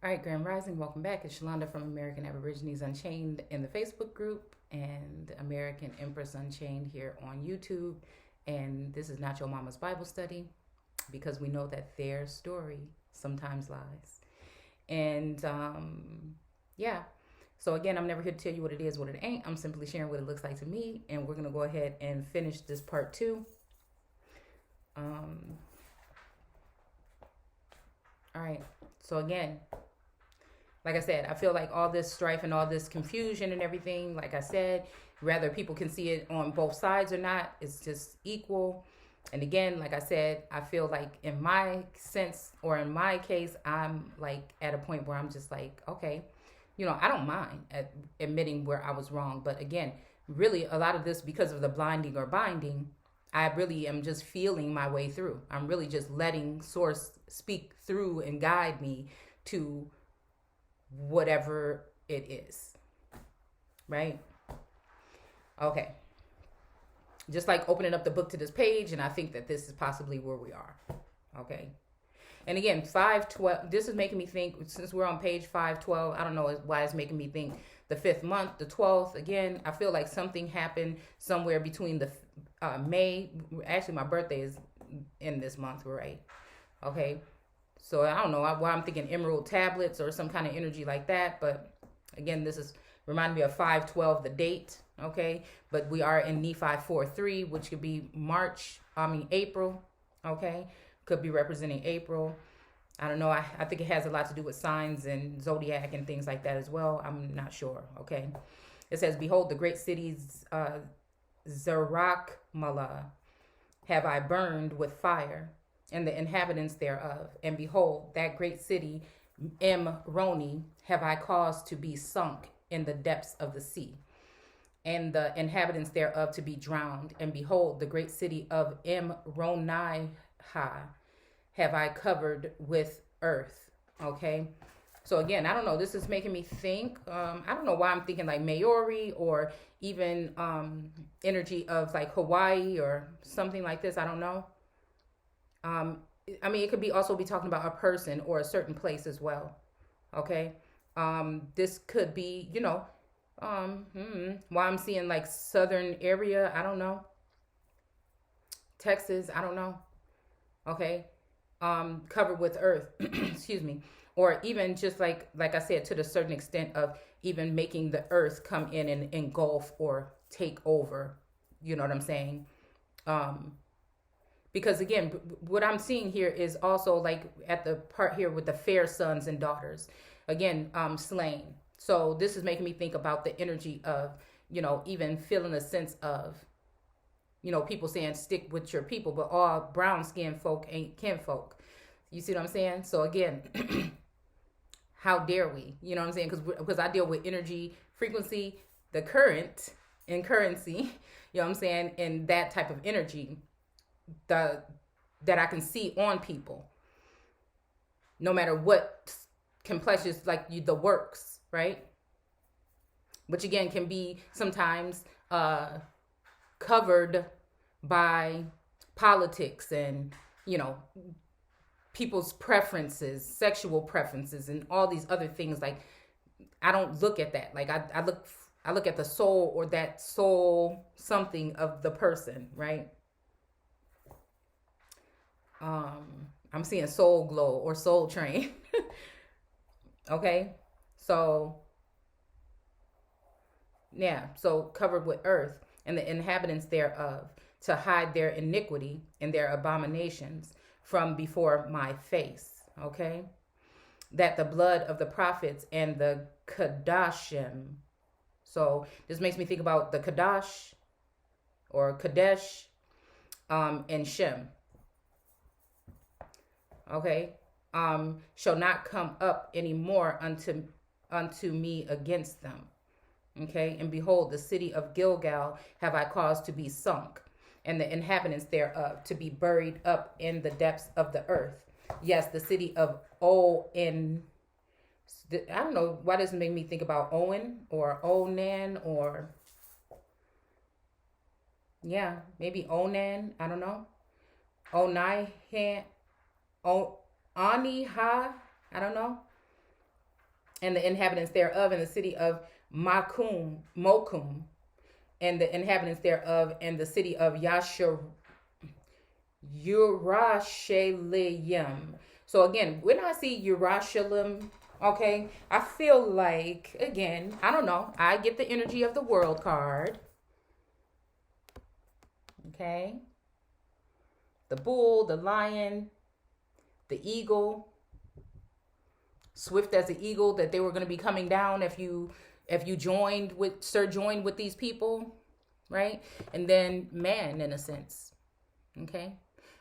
All right, Grand Rising, welcome back. It's Shalonda from American Aborigines Unchained in the Facebook group and American Empress Unchained here on YouTube. And this is not your mama's Bible study because we know that their story sometimes lies. And yeah, so again, I'm never here to tell you what it is, what it ain't. I'm simply sharing what it looks like to me. And we're going to go ahead and finish this part two. All right, so again, like I said, I feel like all this strife and all this confusion and everything, like I said, whether people can see it on both sides or not, it's just equal. And again, like I said, I feel like in my sense or in my case, I'm like at a point where I'm just like, okay, I don't mind admitting where I was wrong. But again, really a lot of this because of the blinding or binding, I really am just feeling my way through. I'm really just letting source speak through and guide me to whatever it is, right? Okay, just like opening up the book to this page, and I think that this is possibly where we are. Okay, and again, 512, this is making me think, since we're on page 512, I don't know why it's making me think the 5th month, the 12th. Again, I feel like something happened somewhere between the May, actually my birthday is in this month, right? Okay, so I don't know why I'm thinking emerald tablets or some kind of energy like that. But again, this is reminding me of 512, the date. Okay. But we are in Nephi 4:3, which could be April. Okay. Could be representing April. I don't know. I think it has a lot to do with signs and zodiac and things like that as well. I'm not sure. Okay. It says, behold, the great cities, Zarakmala, have I burned with fire, and the inhabitants thereof. And behold, that great city, Roni, have I caused to be sunk in the depths of the sea, and the inhabitants thereof to be drowned. And behold, the great city of Roni have I covered with earth. Okay. So again, I don't know. This is making me think. I don't know why I'm thinking like Maori or even energy of like Hawaii or something like this. I don't know. Um, I mean, it could be also be talking about a person or a certain place as well. Okay. This could be, why I'm seeing like southern area. I don't know. Texas. I don't know. Okay. Covered with earth. Excuse me. Or even just like I said, to the certain extent of even making the earth come in and engulf or take over. You know what I'm saying? Um, because again, what I'm seeing here is also like at the part here with the fair sons and daughters, again, slain. So this is making me think about the energy of, even feeling a sense of, people saying stick with your people, but all brown skinned folk ain't kinfolk. You see what I'm saying? So again, how dare we? You know what I'm saying? Because I deal with energy, frequency, the current, and currency. You know what I'm saying? And that type of energy the that I can see on people, no matter what complexions, like the works, right? Which again can be sometimes covered by politics and people's preferences, sexual preferences, and all these other things. Like I don't look at that. Like I look at the soul or that soul something of the person, right? I'm seeing soul glow or soul train. Okay. So yeah, so covered with earth and the inhabitants thereof, to hide their iniquity and their abominations from before my face. Okay. That the blood of the prophets and the Kadashim. So this makes me think about the Kadash or Kadesh, and Shem. Okay. Shall not come up anymore unto me against them. Okay. And behold, the city of Gilgal have I caused to be sunk, and the inhabitants thereof to be buried up in the depths of the earth. Yes, the city of I don't know why does it make me think about Owen or Onan, or yeah, maybe Onan. I don't know. Onai, O Ani Ha. I don't know. and the inhabitants thereof, and the city of Mokum, and the inhabitants thereof, and the city of Yerushalayim. So again, when I see Yerushalayim, okay, I feel like, again, I don't know, I get the energy of the world card. Okay. The bull, the lion, the eagle, swift as the eagle, that they were going to be coming down if you joined with these people, right? And then man, in a sense. Okay.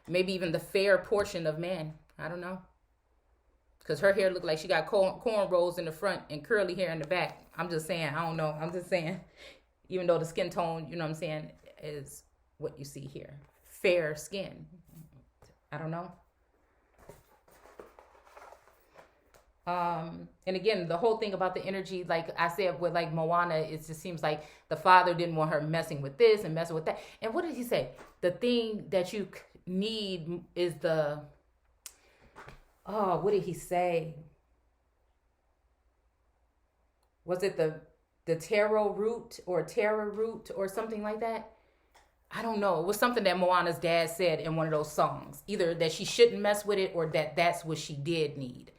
Maybe even the fair portion of man. I don't know. Because her hair looked like she got cornrows in the front and curly hair in the back. I'm just saying. I don't know. I'm just saying. Even though the skin tone, you know what I'm saying, is what you see here. Fair skin. I don't know. And again, the whole thing about the energy, like I said, with like Moana, it just seems like the father didn't want her messing with this and messing with that. And what did he say? The thing that you need is what did he say? Was it the taro root or tara root or something like that? I don't know. It was something that Moana's dad said in one of those songs. Either that she shouldn't mess with it or that that's what she did need.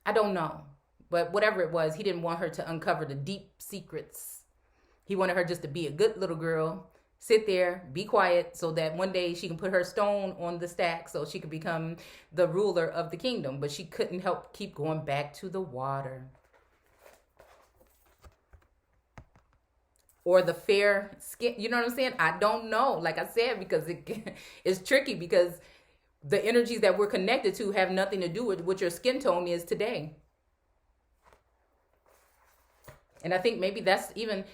I don't know. But whatever it was, he didn't want her to uncover the deep secrets. He wanted her just to be a good little girl, sit there, be quiet, so that one day she can put her stone on the stack so she could become the ruler of the kingdom. But she couldn't help keep going back to the water. Or the fair skin, you know what I'm saying? I don't know, like I said, because it's tricky, because the energies that we're connected to have nothing to do with what your skin tone is today. And I think maybe that's even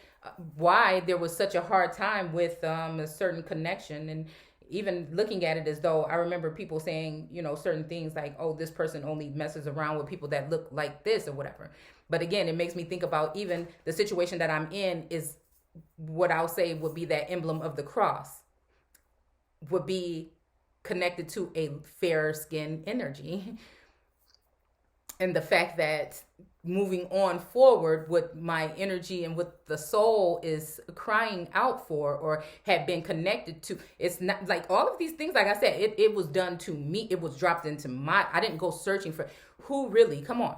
why there was such a hard time with a certain connection. And even looking at it as though, I remember people saying, you know, certain things like, oh, this person only messes around with people that look like this or whatever. But again, it makes me think about even the situation that I'm in is what I'll say would be that emblem of the cross, would be connected to a fair skin energy. And the fact that moving on forward, what my energy and what the soul is crying out for or had been connected to, it's not like all of these things, like I said, it was done to me. It was dropped into I didn't go searching for who really, come on.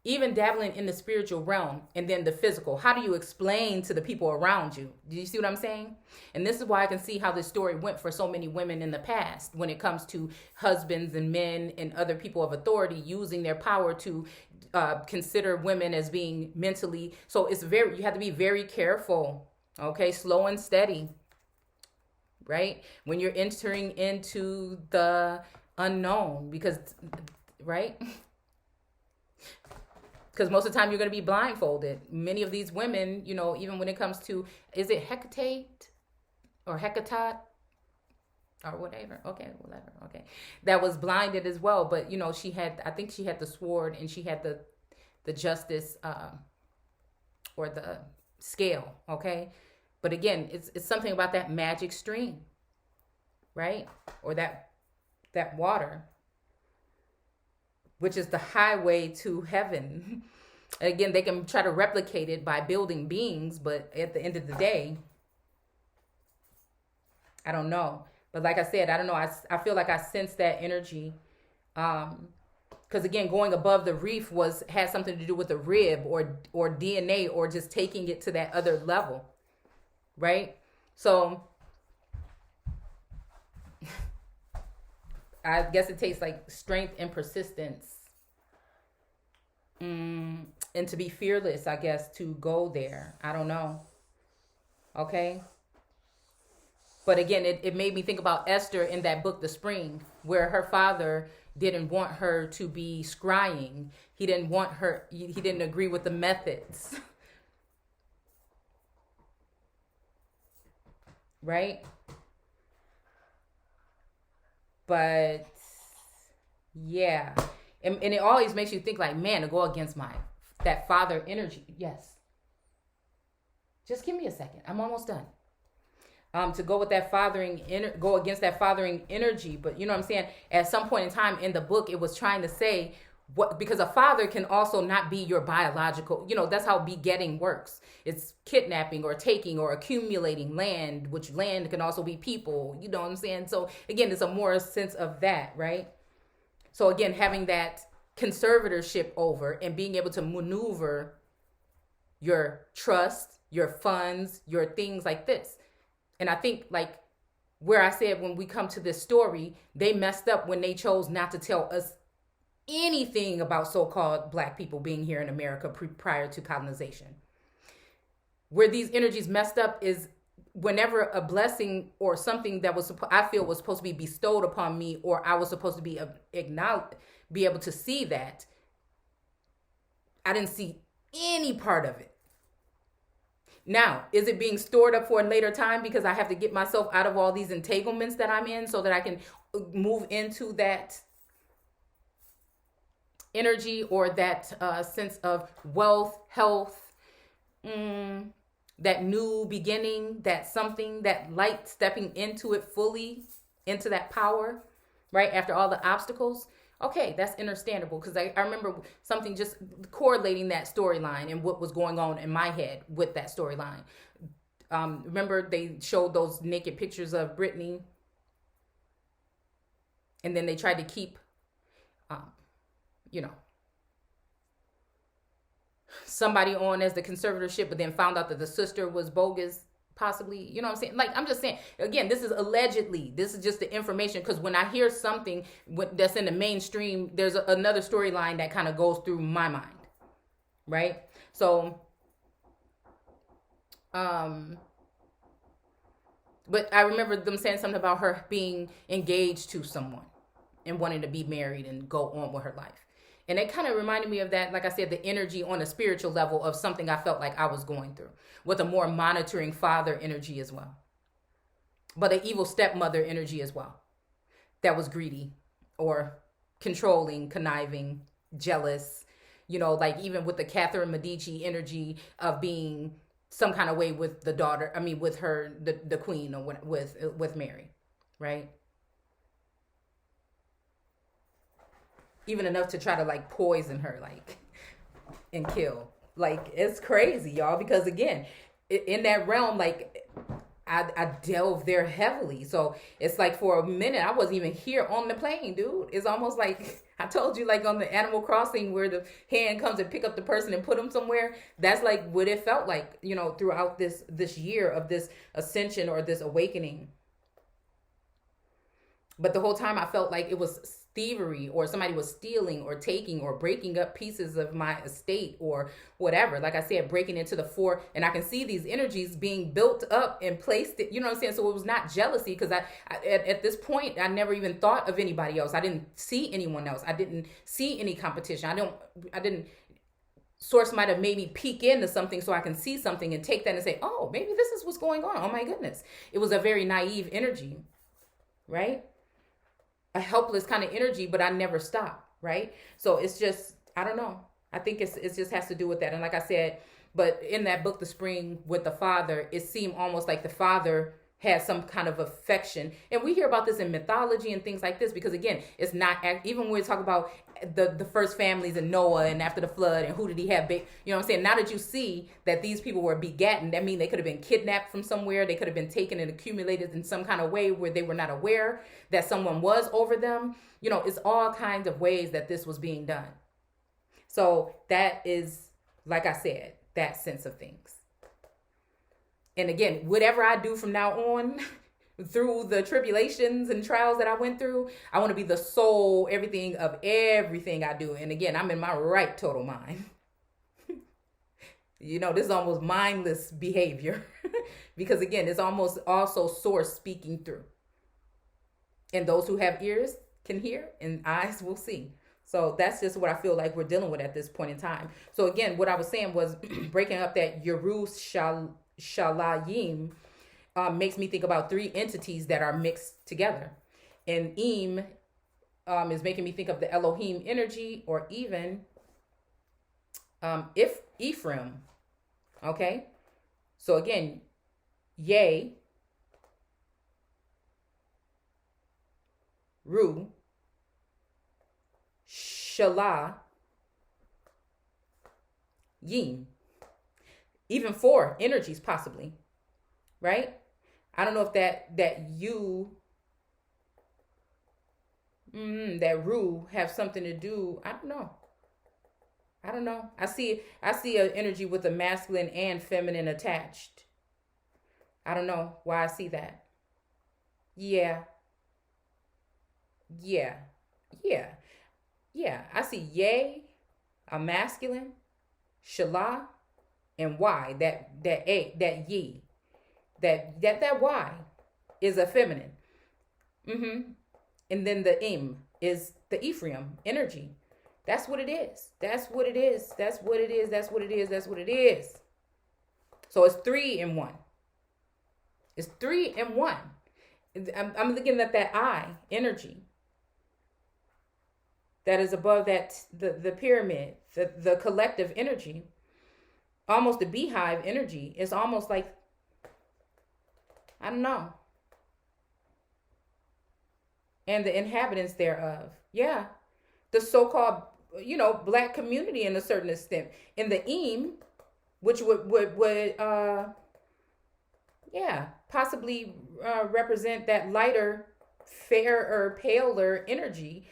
Even dabbling in the spiritual realm and then the physical. How do you explain to the people around you? Do you see what I'm saying? And this is why I can see how this story went for so many women in the past when it comes to husbands and men and other people of authority using their power to consider women as being mentally. So you have to be very careful. Okay, slow and steady. Right? When you're entering into the unknown, because, right? Because most of the time you're going to be blindfolded. Many of these women, you know, even when it comes to, is it Hecate or Hecate or whatever? Okay, whatever. Okay. That was blinded as well. But, you know, I think she had the sword and she had the justice or the scale. Okay. But again, it's something about that magic stream, right? Or that water, which is the highway to heaven. Again, they can try to replicate it by building beings, but at the end of the day, I don't know. But like I said, I don't know. I feel like I sense that energy. Because again, going above the reef had something to do with a rib or DNA or just taking it to that other level, right? So I guess it takes like strength and persistence and to be fearless, I guess, to go there. I don't know. Okay. But again, it made me think about Esther in that book, The Spring, where her father didn't want her to be scrying. He didn't agree with the methods. Right? But yeah, and it always makes you think like, man, to go against that father energy. Yes. Just give me a second. I'm almost done. To go with that go against that fathering energy. But you know what I'm saying? At some point in time in the book, it was trying to say Because a father can also not be your biological, that's how begetting works. It's kidnapping or taking or accumulating land, which land can also be people, you know what I'm saying? So again, it's a more sense of that, right? So again, having that conservatorship over and being able to maneuver your trust, your funds, your things like this. And I think, like where I said, when we come to this story, they messed up when they chose not to tell us anything about so-called Black people being here in America prior to colonization. Where these energies messed up is whenever a blessing or something that was, I feel, was supposed to be bestowed upon me, or I was supposed to be be able to see that, I didn't see any part of it. Now, is it being stored up for a later time because I have to get myself out of all these entanglements that I'm in so that I can move into that energy or that sense of wealth, health, that new beginning, that something, that light, stepping into it fully, into that power, right? After all the obstacles. Okay, that's understandable, because I remember something just correlating that storyline and what was going on in my head with that storyline. Remember they showed those naked pictures of Britney, and then they tried to keep, somebody on as the conservatorship, but then found out that the sister was bogus, possibly, you know what I'm saying? Like, I'm just saying, again, this is allegedly, this is just the information, because when I hear something that's in the mainstream, there's another storyline that kind of goes through my mind, right? So, but I remember them saying something about her being engaged to someone and wanting to be married and go on with her life. And it kind of reminded me of that, like I said, the energy on a spiritual level of something I felt like I was going through, with a more monitoring father energy as well. But an evil stepmother energy as well, that was greedy or controlling, conniving, jealous, like even with the Catherine Medici energy of being some kind of way with the daughter, with her, the queen, or with Mary, right? Even enough to try to like poison her, like, and kill. Like, it's crazy, y'all, because again, in that realm, like, I delve there heavily. So it's like for a minute, I wasn't even here on the plane, dude. It's almost like I told you, like on the Animal Crossing, where the hand comes and pick up the person and put them somewhere. That's like what it felt like, throughout this year of this ascension or this awakening. But the whole time I felt like it was thievery, or somebody was stealing or taking or breaking up pieces of my estate or whatever. Like I said, breaking into the fore, and I can see these energies being built up and placed, you know what I'm saying? So it was not jealousy, because I at this point, I never even thought of anybody else. I didn't see anyone else. I didn't see any competition. I didn't Source might have made me peek into something so I can see something and take that and say, oh, maybe this is what's going on. Oh my goodness. It was a very naive energy, right? A helpless kind of energy, but I never stopped, right? So it's just, I don't know. I think it just has to do with that. And like I said, but in that book, The Spring, with the father, it seemed almost like the father had some kind of affection. And we hear about this in mythology and things like this, because again, it's not, even when we talk about the first families in Noah and after the flood and who did he have, you know what I'm saying? Now that you see that these people were begotten, that means they could have been kidnapped from somewhere. They could have been taken and accumulated in some kind of way where they were not aware that someone was over them. It's all kinds of ways that this was being done. So that is, like I said, that sense of things. And again, whatever I do from now on, through the tribulations and trials that I went through, I want to be the soul, everything of everything I do. And again, I'm in my right total mind. This is almost mindless behavior because again, it's almost also source speaking through. And those who have ears can hear and eyes will see. So that's just what I feel like we're dealing with at this point in time. So again, what I was saying was breaking up that Yerushalayim makes me think about three entities that are mixed together. And Im is making me think of the Elohim energy, or even Ephraim. Okay? So again, Yeh, Ru, Shala, yin. Even 4 energies possibly, right? I don't know if that you that Ru have something to do. I don't know. I see an energy with a masculine and feminine attached. I don't know why I see that. Yeah. Yeah. Yeah. Yeah. I see yay, a masculine, shala, and y, that ye. That y is a feminine. Mm-hmm. And then the im is the Ephraim energy. That's what it is. That's what it is. That's what it is. That's what it is. That's what it is. So it's 3 in 1. It's 3 in 1. I'm looking at that I energy that is above that the pyramid, the collective energy, almost the beehive energy. Is almost like, I don't know. And the inhabitants thereof. Yeah. The so-called, black community in a certain extent. In the Eem, which would possibly represent that lighter, fairer, paler energy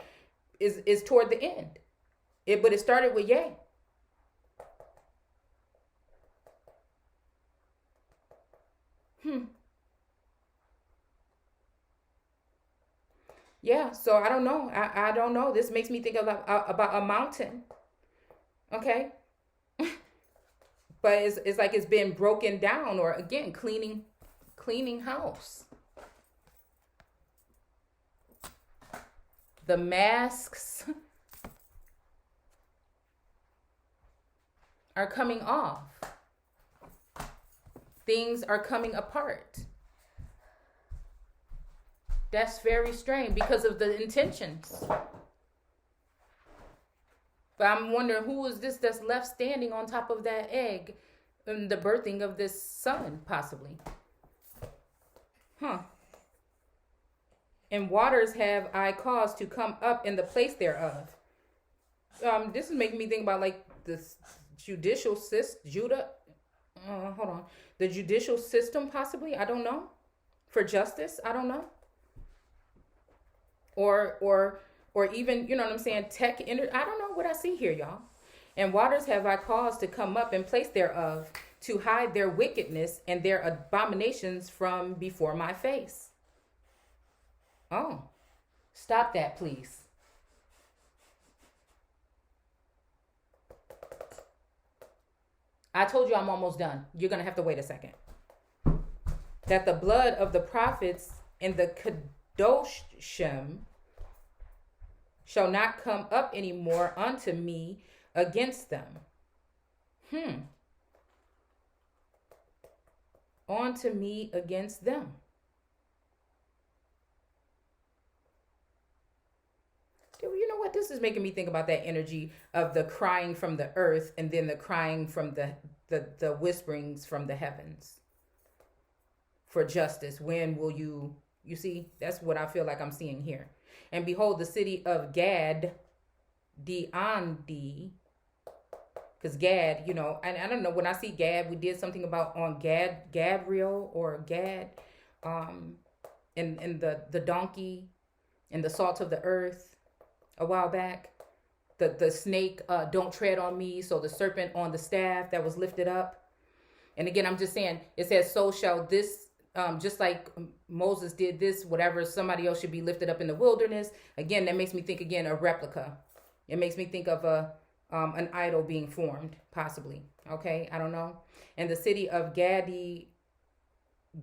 is toward the end. But it started with yay. Yeah, so I don't know. I don't know. This makes me think about a mountain. Okay. But it's like it's been broken down, or again, cleaning house. The masks are coming off. Things are coming apart. That's very strange because of the intentions. But I'm wondering, who is this that's left standing on top of that egg in the birthing of this son, possibly? And waters have I caused to come up in the place thereof. This is making me think about like this judicial the judicial system, possibly. I don't know. For justice, I don't know. Or even, you know what I'm saying, I don't know what I see here, y'all. And waters have I caused to come up in place thereof, to hide their wickedness and their abominations from before my face. Oh, stop that, please. I told you I'm almost done. You're going to have to wait a second. That the blood of the prophets and the Kadoshim shall not come up anymore unto me against them. Unto me against them. You know what? This is making me think about that energy of the crying from the earth and then the crying from the whisperings from the heavens for justice. When will you see? That's what I feel like I'm seeing here. And behold, the city of Gad, Andi, because Gad, and I don't know, when I see Gad, we did something about on Gabriel or Gad, and the donkey and the salt of the earth a while back. The snake, don't tread on me. So the serpent on the staff that was lifted up. And again, I'm just saying, it says, so shall this, just like Moses did this, whatever, somebody else should be lifted up in the wilderness. Again, that makes me think, again, a replica. It makes me think of an idol being formed, possibly. Okay, I don't know. And the city of Gadi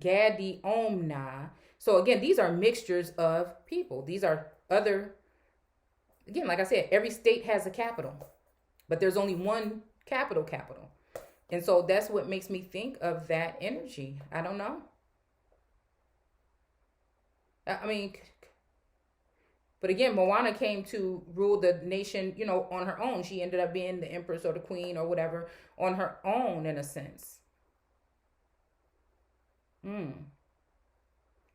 Omna. So again, these are mixtures of people. These are other, again, like I said, every state has a capital, but there's only one capital. And so that's what makes me think of that energy. I don't know. I mean, but again, Moana came to rule the nation, on her own. She ended up being the empress or the queen or whatever on her own, in a sense. And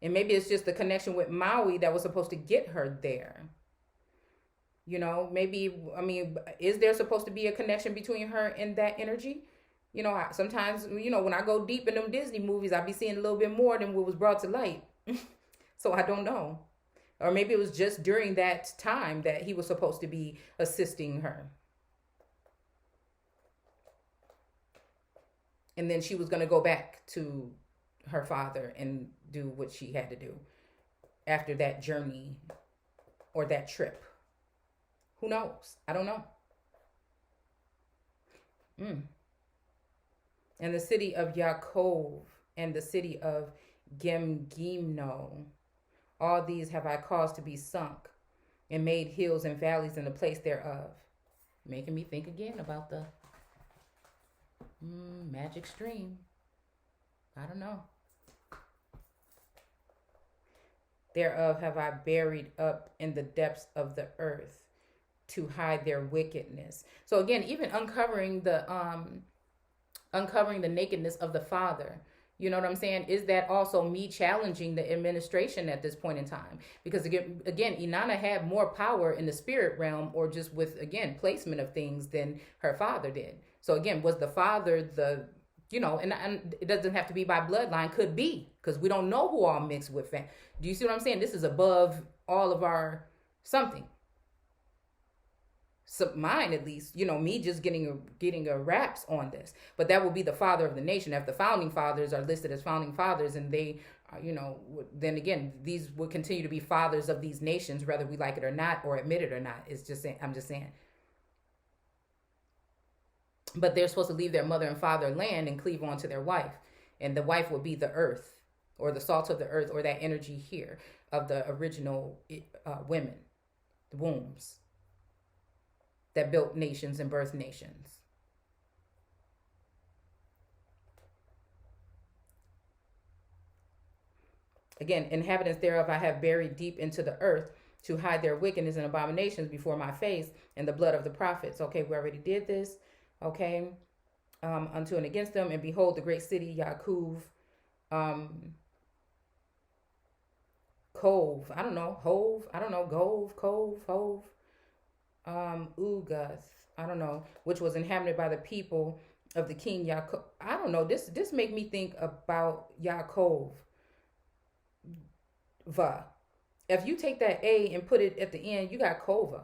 maybe it's just the connection with Maui that was supposed to get her there. Maybe, I mean, is there supposed to be a connection between her and that energy? Sometimes, when I go deep in them Disney movies, I be seeing a little bit more than what was brought to light. So I don't know. Or maybe it was just during that time that he was supposed to be assisting her. And then she was going to go back to her father and do what she had to do after that journey or that trip. Who knows? I don't know. And the city of Yaakov and the city of Gemgimno, all these have I caused to be sunk and made hills and valleys in the place thereof. Making me think again about the magic stream. I don't know. Thereof have I buried up in the depths of the earth to hide their wickedness. So again, even uncovering the nakedness of the father. You know what I'm saying? Is that also me challenging the administration at this point in time? Because again, Inanna had more power in the spirit realm, or just with, again, placement of things, than her father did. So again, was the father and it doesn't have to be by bloodline, could be, because we don't know who all mixed with fam. Do you see what I'm saying? This is above all of our something. So mine, at least, me just getting a raps on this, but that will be the father of the nation. If the founding fathers are listed as founding fathers, and they, then again, these will continue to be fathers of these nations, whether we like it or not, or admit it or not. I'm just saying. But they're supposed to leave their mother and father land and cleave on to their wife, and the wife will be the earth, or the salt of the earth, or that energy here of the original women, the wombs that built nations and birthed nations. Again, inhabitants thereof I have buried deep into the earth to hide their wickedness and abominations before my face, and the blood of the prophets. Okay, we already did this. Okay, unto and against them, and behold, the great city Yaakov, Cove, I don't know, Hove, I don't know, Gove, Cove, Hove, Ugath, I don't know, which was inhabited by the people of the king Yaakov. I don't know. This make me think about Yaakov. Va. If you take that A and put it at the end, you got Kova.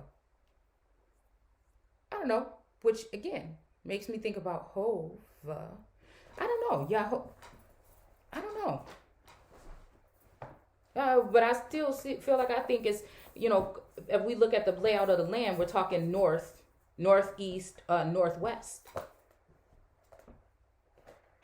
I don't know. Which again makes me think about Hova. I don't know. Yahoo. I don't know. But I still feel like I think it's, if we look at the layout of the land, we're talking north, northeast, northwest.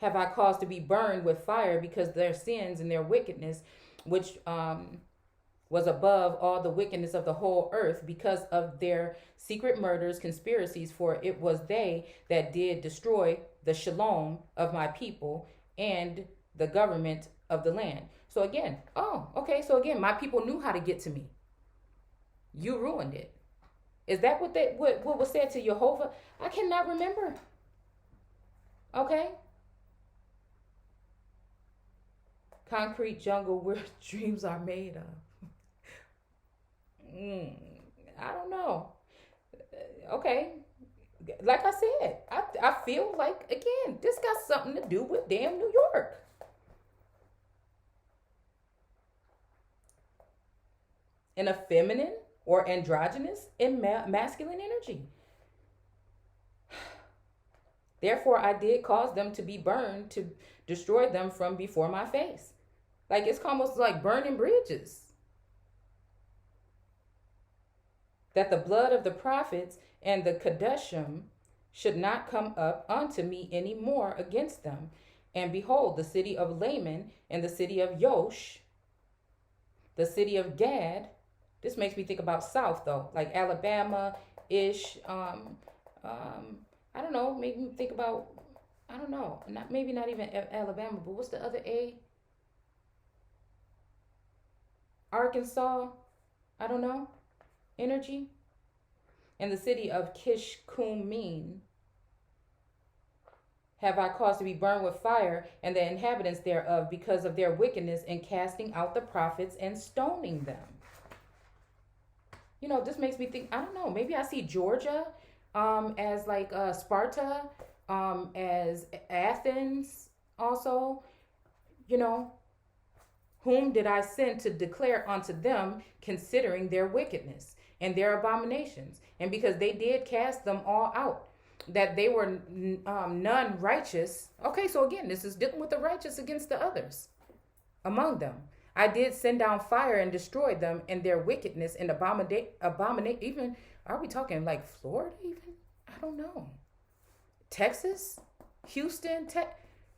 Have I caused to be burned with fire because their sins and their wickedness, which was above all the wickedness of the whole earth, because of their secret murders, conspiracies, for it was they that did destroy the shalom of my people and the government of the land. So again, so again, my people knew how to get to me. You ruined it. Is that what was said to Jehovah? I cannot remember. Okay. Concrete jungle where dreams are made of. I don't know. Okay. Like I said, I feel like, again, this got something to do with damn New York. And a feminine or androgynous and masculine energy. Therefore, I did cause them to be burned, to destroy them from before my face. Like, it's almost like burning bridges. That the blood of the prophets and the Kadeshim should not come up unto me any more against them. And behold, the city of Laman and the city of Yosh, the city of Gad. This makes me think about South, though, like Alabama-ish. I don't know. Make me think about, I don't know. Maybe not even Alabama, but what's the other A? Arkansas. I don't know. Energy. And the city of Kishkumen have I caused to be burned with fire, and the inhabitants thereof, because of their wickedness in casting out the prophets and stoning them. This makes me think, I don't know, maybe I see Georgia as like Sparta, as Athens also, you know, whom did I send to declare unto them considering their wickedness and their abominations? And because they did cast them all out, that they were none righteous. Okay, so again, this is dealing with the righteous against the others among them. I did send down fire and destroy them in their wickedness and abominate. Even, are we talking like Florida even? I don't know. Texas? Houston?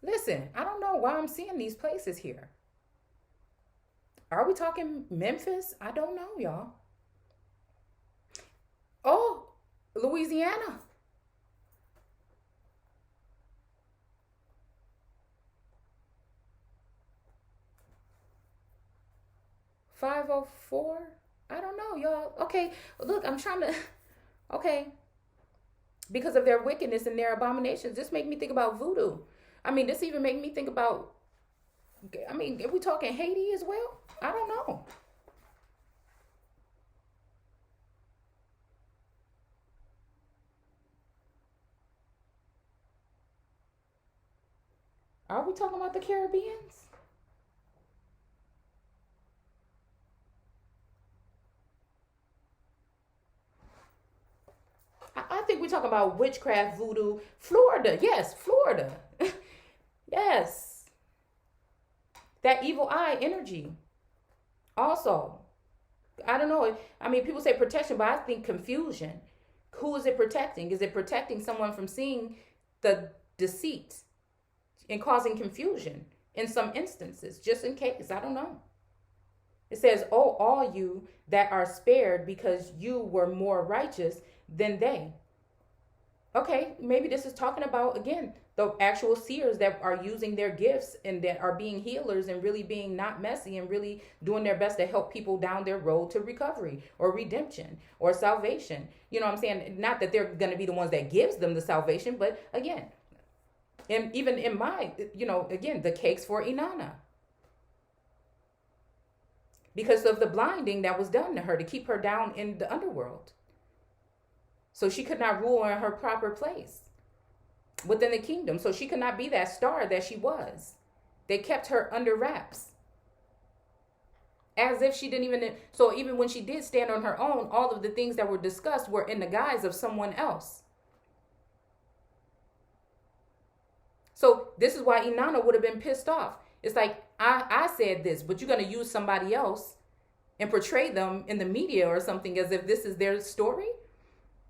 Listen, I don't know why I'm seeing these places here. Are we talking Memphis? I don't know, y'all. Oh, Louisiana. $504. I don't know, y'all. Okay, look, I'm trying to. Okay, because of their wickedness and their abominations, this make me think about voodoo. I mean, this even make me think about. I mean, are we talking Haiti as well? I don't know. Are we talking about the Caribbeans? I think we're talking about witchcraft, voodoo. Florida, yes, Florida. Yes. That evil eye energy. Also, I don't know. I mean, people say protection, but I think confusion. Who is it protecting? Is it protecting someone from seeing the deceit and causing confusion in some instances, just in case? I don't know. It says, oh, all you that are spared because you were more righteous than they. Okay, maybe this is talking about, again, the actual seers that are using their gifts and that are being healers and really being not messy and really doing their best to help people down their road to recovery or redemption or salvation. You know what I'm saying? Not that they're going to be the ones that gives them the salvation, but again, and even in my, again, the cakes for Inanna. Because of the blinding that was done to her to keep her down in the underworld. So she could not rule in her proper place within the kingdom. So she could not be that star that she was. They kept her under wraps. As if she didn't even... So even when she did stand on her own, all of the things that were discussed were in the guise of someone else. So this is why Inanna would have been pissed off. It's like, I said this, but you're going to use somebody else and portray them in the media or something as if this is their story?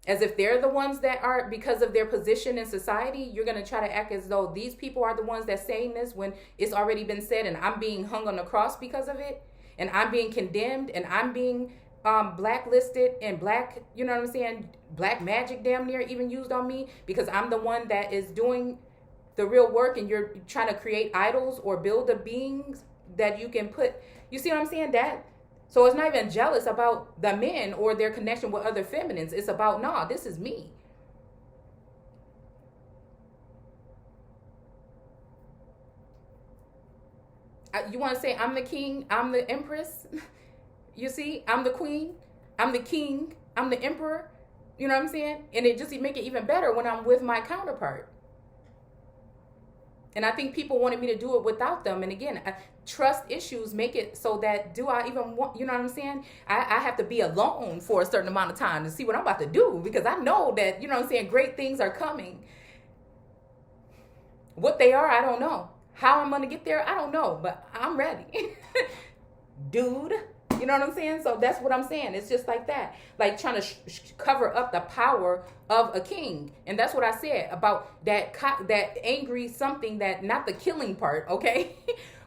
As if they're the ones that are, because of their position in society, you're going to try to act as though these people are the ones that's saying this when it's already been said and I'm being hung on the cross because of it. And I'm being condemned and I'm being blacklisted and black, you know what I'm saying? Black magic damn near even used on me because I'm the one that is doing the real work and you're trying to create idols or build a beings that you can put, you see what I'm saying? So it's not even jealous about the men or their connection with other feminines. It's about, nah, this is me. You want to say I'm the king, I'm the empress? You see, I'm the queen, I'm the king, I'm the emperor. You know what I'm saying? And it just make it even better when I'm with my counterpart. And I think people wanted me to do it without them. And again, trust issues make it so that do I even want, you know what I'm saying? I have to be alone for a certain amount of time to see what I'm about to do because I know that, you know what I'm saying, great things are coming. What they are, I don't know. How I'm going to get there, I don't know. But I'm ready. Dude. You know what I'm saying? So that's what I'm saying. It's just like that. Like trying to cover up the power of a king. And that's what I said about that angry something that, not the killing part, okay?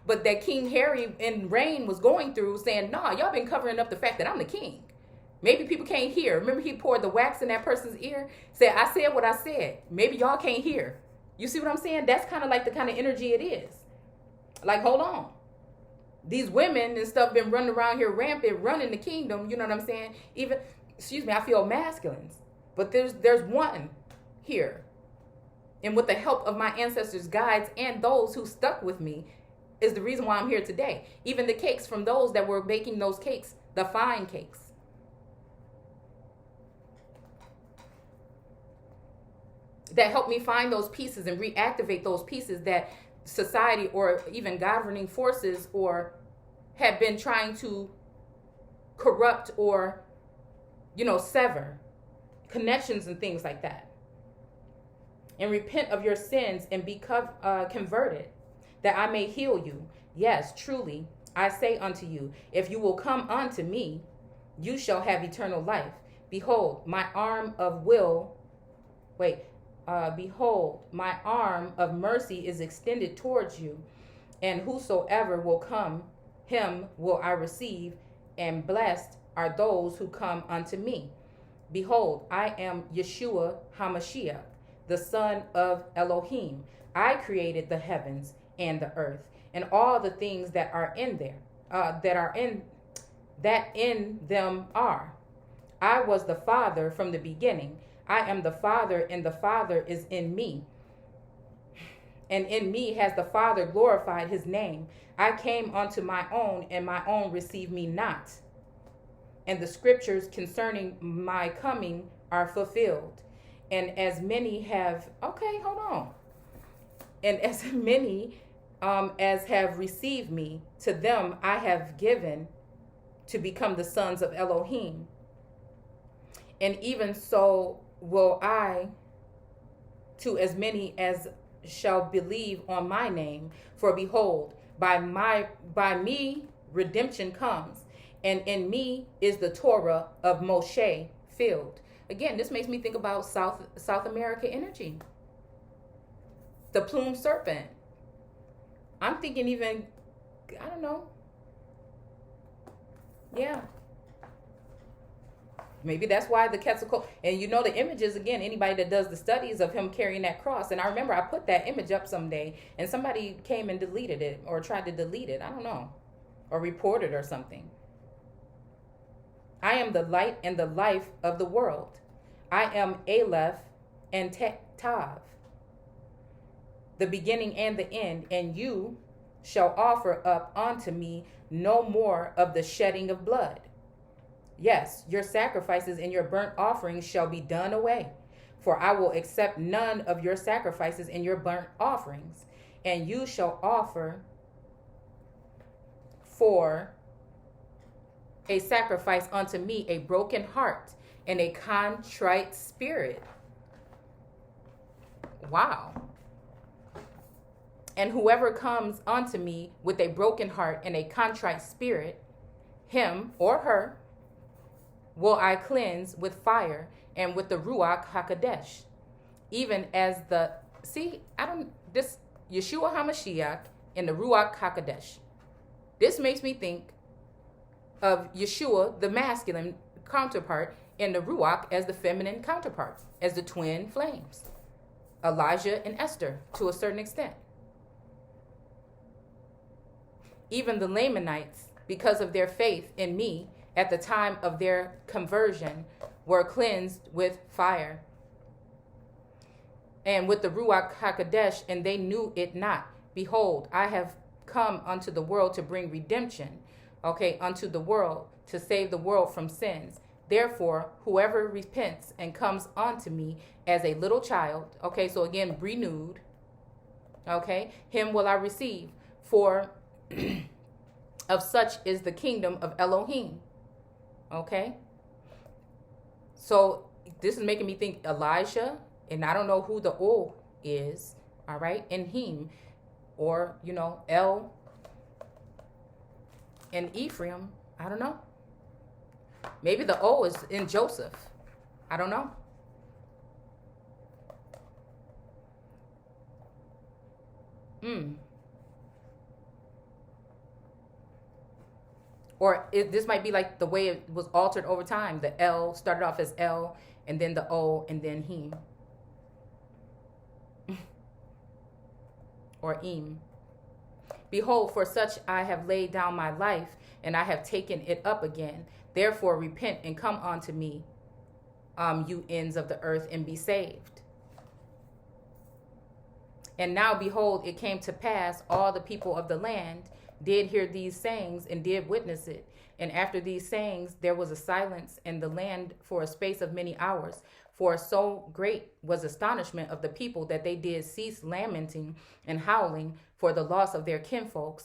But that King Harry and Reign was going through saying, nah, y'all been covering up the fact that I'm the king. Maybe people can't hear. Remember he poured the wax in that person's ear? Said, I said what I said. Maybe y'all can't hear. You see what I'm saying? That's kind of like the kind of energy it is. Like, hold on. These women and stuff been running around here rampant, running the kingdom. You know what I'm saying? Even, I feel masculines. But there's one here. And with the help of my ancestors' guides and those who stuck with me is the reason why I'm here today. Even the cakes from those that were baking those cakes, the fine cakes. that help me find those pieces and reactivate those pieces that society or even governing forces or have been trying to corrupt or, sever connections and things like that. And repent of your sins and be converted, that I may heal you. Yes, truly, I say unto you, if you will come unto me, you shall have eternal life. Behold, my arm of mercy is extended towards you, and whosoever will come, him will I receive, and blessed are those who come unto me. Behold, I am Yeshua HaMashiach, the son of Elohim. I created the heavens and the earth, and all the things that are in there, that in them are. I was the Father from the beginning. I am the Father, and the Father is in me. And in me has the Father glorified his name. I came unto my own, and my own received me not. And the scriptures concerning my coming are fulfilled. And as many have, And as many as have received me, to them I have given to become the sons of Elohim. And even so will I to as many as shall believe on my name. For behold, by me redemption comes, and in me is the Torah of Moshe filled. Again, this makes me think about South America energy. The plumed serpent. I'm thinking even, I don't know. Yeah. Maybe that's why the Quetzalcoatl, and the images, again, anybody that does the studies of him carrying that cross. And I remember I put that image up someday and somebody came and deleted it or tried to delete it. I don't know. Or reported or something. I am the light and the life of the world. I am Aleph and Tav, the beginning and the end, and you shall offer up unto me no more of the shedding of blood. Yes, your sacrifices and your burnt offerings shall be done away, for I will accept none of your sacrifices and your burnt offerings, and you shall offer for a sacrifice unto me a broken heart and a contrite spirit. Wow. And whoever comes unto me with a broken heart and a contrite spirit, him or her will I cleanse with fire and with the Ruach HaKodesh. Even as Yeshua HaMashiach and the Ruach HaKodesh. This makes me think of Yeshua, the masculine counterpart, and the Ruach as the feminine counterpart, as the twin flames. Elijah and Esther, to a certain extent. Even the Lamanites, because of their faith in me at the time of their conversion, were cleansed with fire and with the Ruach HaKodesh, and they knew it not. Behold, I have come unto the world to bring redemption, unto the world, to save the world from sins. Therefore, whoever repents and comes unto me as a little child, so again, renewed, him will I receive, for of such is the kingdom of Elohim. So this is making me think Elijah, and I don't know who the O is, and him, or, El and Ephraim, I don't know. Maybe the O is in Joseph. I don't know. Or this might be like the way it was altered over time. The L started off as L, and then the O, and then him. Or im. Behold, for such I have laid down my life, and I have taken it up again. Therefore repent and come unto me, you ends of the earth, and be saved. And now behold, it came to pass, all the people of the land did hear these sayings and did witness it. And after these sayings, there was a silence in the land for a space of many hours. For so great was astonishment of the people that they did cease lamenting and howling for the loss of their kinfolks,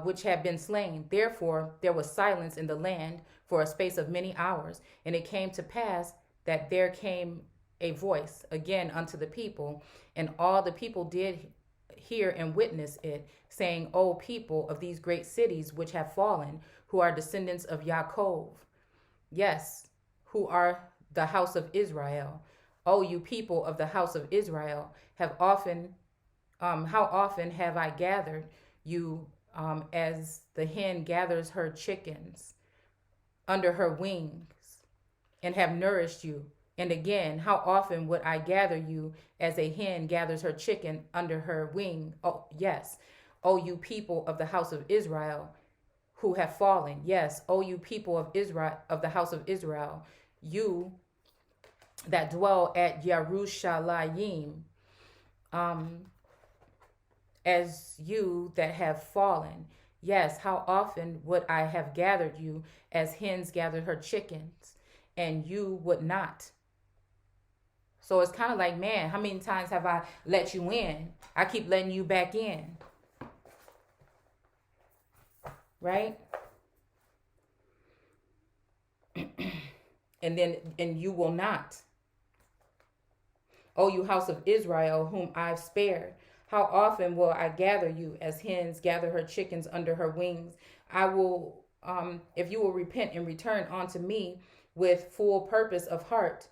which had been slain. Therefore, there was silence in the land for a space of many hours. And it came to pass that there came a voice again unto the people, and all the people did hear and witness it, saying, O people of these great cities which have fallen, who are descendants of Yaakov, yes, who are the house of Israel. O you people of the house of Israel, how often have I gathered you as the hen gathers her chickens under her wings, and have nourished you. And again, how often would I gather you as a hen gathers her chicken under her wing? Oh, yes. O you people of the house of Israel who have fallen. Yes. O you people of Israel, of the house of Israel, you that dwell at Yerushalayim, as you that have fallen. Yes, how often would I have gathered you as hens gather her chickens, and you would not. So it's kind of like, man, how many times have I let you in? I keep letting you back in. Right? And you will not. O you house of Israel, whom I've spared, how often will I gather you as hens gather her chickens under her wings? I will, if you will repent and return unto me with full purpose of heart.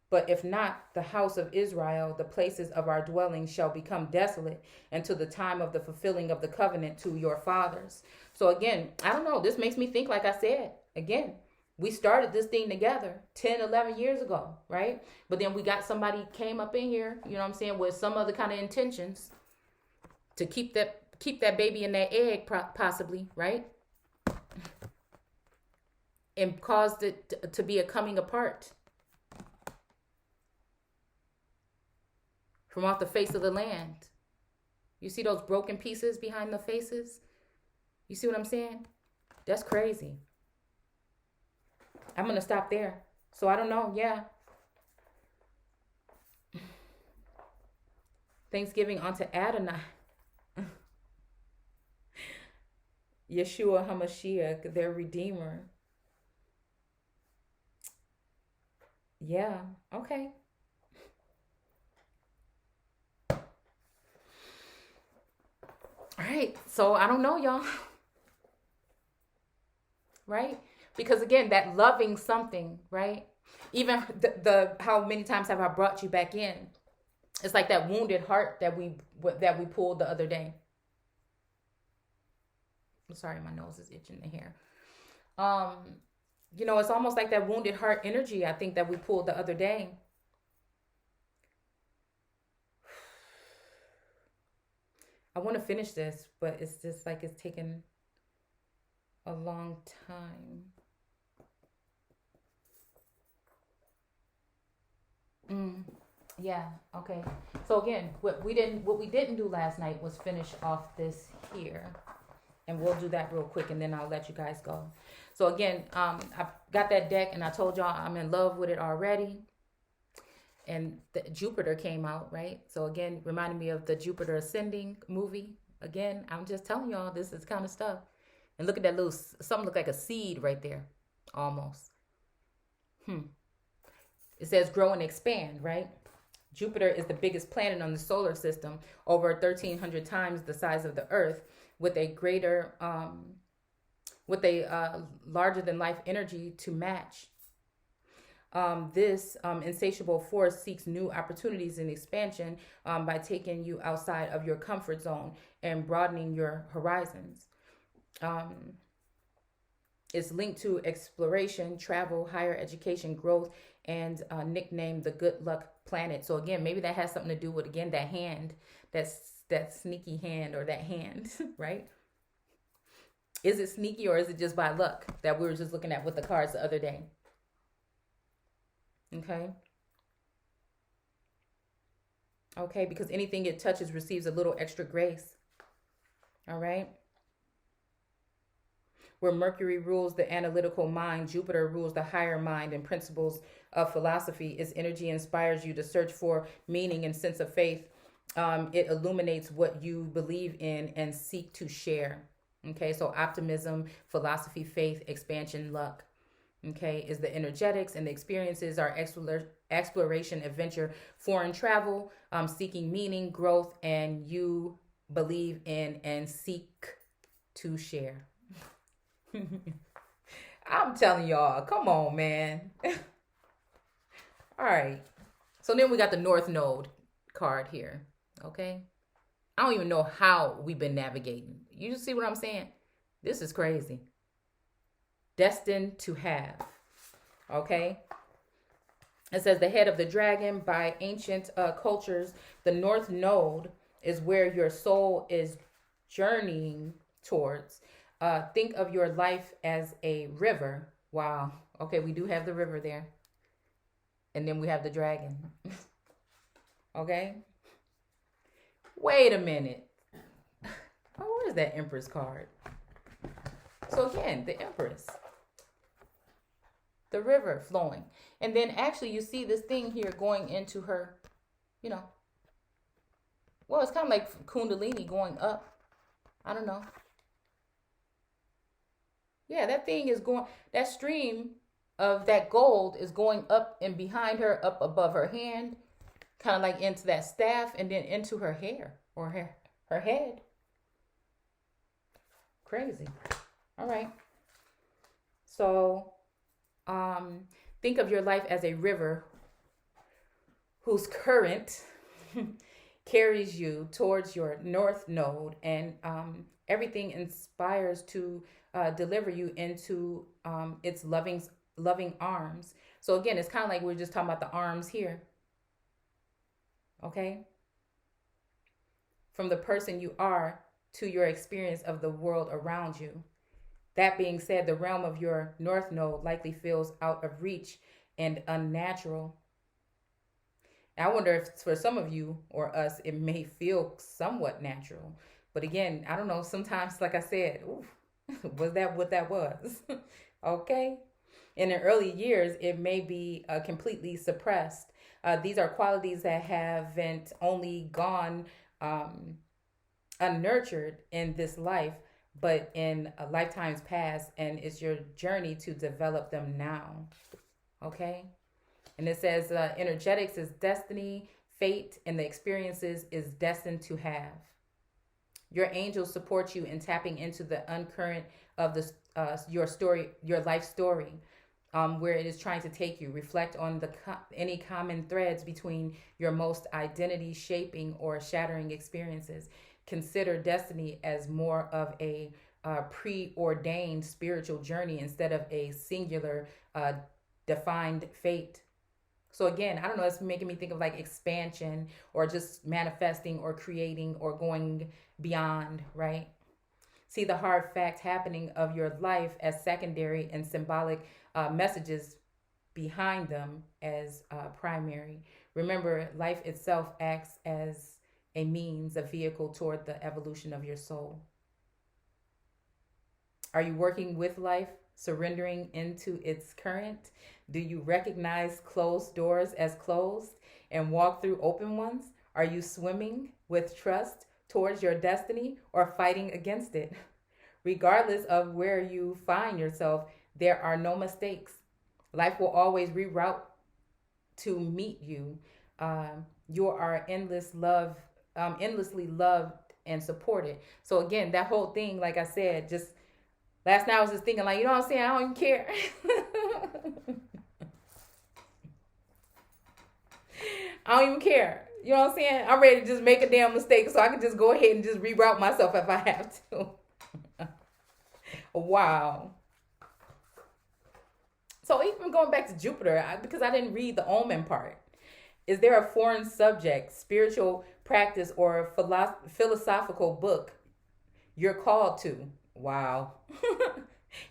But if not, the house of Israel, the places of our dwelling, shall become desolate until the time of the fulfilling of the covenant to your fathers. So again, I don't know. This makes me think, like I said, again, we started this thing together 10, 11 years ago, right? But then we got somebody came up in here, you know what I'm saying, with some other kind of intentions to keep that baby in that egg, possibly, right? And caused it to be a coming apart from off the face of the land. You see those broken pieces behind the faces? You see what I'm saying? That's crazy. I'm going to stop there. So I don't know. Yeah. Thanksgiving unto Adonai. Yeshua HaMashiach, their Redeemer. Yeah. Okay. All right. So I don't know, y'all. Right? Because again, that loving something, right? Even the how many times have I brought you back in? It's like that wounded heart that we pulled the other day. I'm sorry, my nose is itching to hear. It's almost like that wounded heart energy, I think, that we pulled the other day. I want to finish this, but it's just like it's taken a long time. Yeah, okay. So again, what we didn't do last night was finish off this here. And we'll do that real quick, and then I'll let you guys go. So again, I got that deck, and I told y'all I'm in love with it already. And Jupiter came out, right? So again, reminded me of the Jupiter Ascending movie. Again, I'm just telling y'all, this is kind of stuff. And look at that something look like a seed right there, almost. It says grow and expand, right? Jupiter is the biggest planet on the solar system, over 1,300 times the size of the Earth, with a larger than life energy to match. This insatiable force seeks new opportunities and expansion by taking you outside of your comfort zone and broadening your horizons. It's linked to exploration, travel, higher education, growth, and nicknamed the good luck planet. So again, maybe that has something to do with, again, that hand, that sneaky hand, or that hand, right? Is it sneaky, or is it just by luck that we were just looking at with the cards the other day? Okay, because anything it touches receives a little extra grace. All right. where Mercury rules the analytical mind, Jupiter rules the higher mind and principles of philosophy. Its energy inspires you to search for meaning and sense of faith. It illuminates what you believe in and seek to share. Okay, so optimism, philosophy, faith, expansion, luck. Okay, is the energetics, and the experiences are exploration, adventure, foreign travel, seeking meaning, growth, and you believe in and seek to share. I'm telling y'all, come on, man. All right. So then we got the North Node card here. Okay. I don't even know how we've been navigating. You see what I'm saying? This is crazy. Destined to have. Okay. It says the head of the dragon. By ancient cultures, the North Node is where your soul is journeying towards. Think of your life as a river. Wow. Okay, we do have the river there. And then we have the dragon. Okay. Wait a minute. Oh, where's that Empress card? So again, the Empress. The river flowing. And then actually you see this thing here going into her, well, it's kind of like Kundalini going up. I don't know. Yeah, that thing is going, that stream of that gold is going up and behind her, up above her hand, kind of like into that staff and then into her hair or her head. Crazy. All right. So, think of your life as a river whose current carries you towards your North Node, and everything inspires to deliver you into its loving arms. So again, it's kind of like we're just talking about the arms here. Okay? From the person you are to your experience of the world around you. That being said, the realm of your North Node likely feels out of reach and unnatural. I wonder if for some of you or us, it may feel somewhat natural. But again, I don't know. Sometimes, like I said, was that what that was? Okay. In the early years, it may be completely suppressed. These are qualities that haven't only gone unnurtured in this life, but in lifetimes past, and it's your journey to develop them now. Okay? And it says energetics is destiny, fate, and the experiences is destined to have. Your angels support you in tapping into the uncurrent of the your story, your life story, where it is trying to take you. Reflect on any common threads between your most identity shaping or shattering experiences. Consider destiny as more of a preordained spiritual journey instead of a singular defined fate. So again, I don't know, it's making me think of like expansion or just manifesting or creating or going beyond, right? See the hard fact happening of your life as secondary and symbolic messages behind them as primary. Remember, life itself acts as a means, a vehicle toward the evolution of your soul. Are you working with life, surrendering into its current? Do you recognize closed doors as closed and walk through open ones? Are you swimming with trust towards your destiny or fighting against it? Regardless of where you find yourself, there are no mistakes. Life will always reroute to meet you. You are endlessly loved and supported. So again, that whole thing, like I said, just last night I was just thinking, like, you know what I'm saying? I don't even care. I don't even care. You know what I'm saying? I'm ready to just make a damn mistake so I can just go ahead and just reroute myself if I have to. Wow. So even going back to Jupiter, because I didn't read the omen part. Is there a foreign subject, spiritual practice, or philosophical book you're called to? Wow.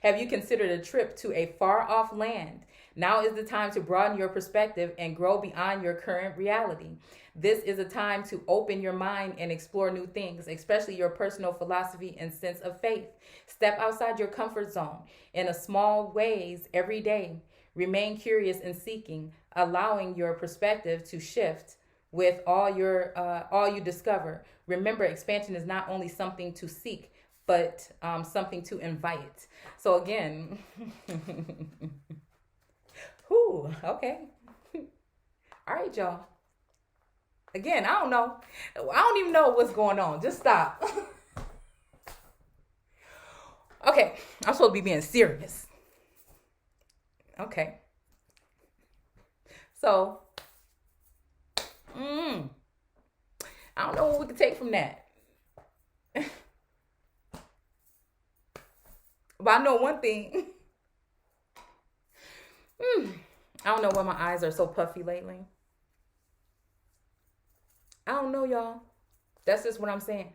Have you considered a trip to a far-off land Now is the time to broaden your perspective and grow beyond your current reality. This is a time to open your mind and explore new things, especially your personal philosophy and sense of faith. Step outside your comfort zone in a small ways every day. Remain curious and seeking, allowing your perspective to shift with all you discover. Remember, expansion is not only something to seek, but something to invite. So again, whew, okay. All right, y'all. Again, I don't know. I don't even know what's going on. Just stop. Okay, I'm supposed to be being serious. Okay. So, I don't know what we can take from that. But I know one thing. I don't know why my eyes are so puffy lately. I don't know, y'all. That's just what I'm saying.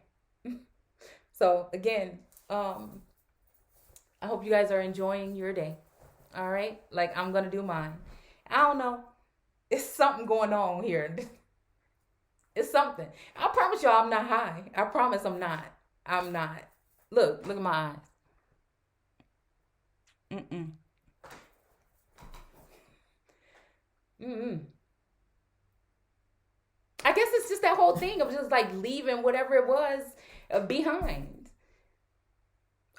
So, again, I hope you guys are enjoying your day. All right? Like I'm going to do mine. I don't know. It's something going on here. It's something. I promise y'all I'm not high. I promise I'm not. I'm not. Look at my eyes. I guess it's just that whole thing of just like leaving whatever it was behind.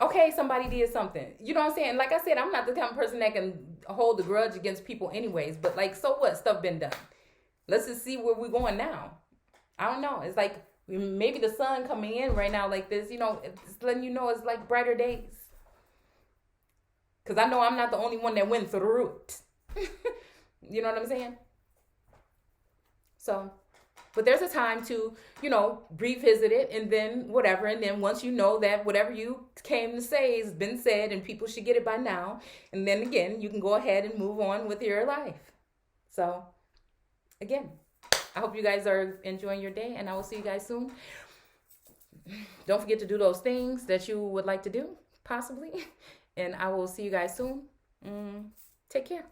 Okay, somebody did something. You know what I'm saying? Like I said, I'm not the kind of person that can hold a grudge against people anyways. But like, so what? Stuff been done. Let's just see where we're going now. I don't know. It's like maybe the sun coming in right now like this. You know, it's letting you know it's like brighter days. Because I know I'm not the only one that went through it. You know what I'm saying? So, but there's a time to, revisit it and then whatever. And then once you know that whatever you came to say has been said and people should get it by now. And then again, you can go ahead and move on with your life. So, again, I hope you guys are enjoying your day and I will see you guys soon. Don't forget to do those things that you would like to do, possibly. And I will see you guys soon. Take care.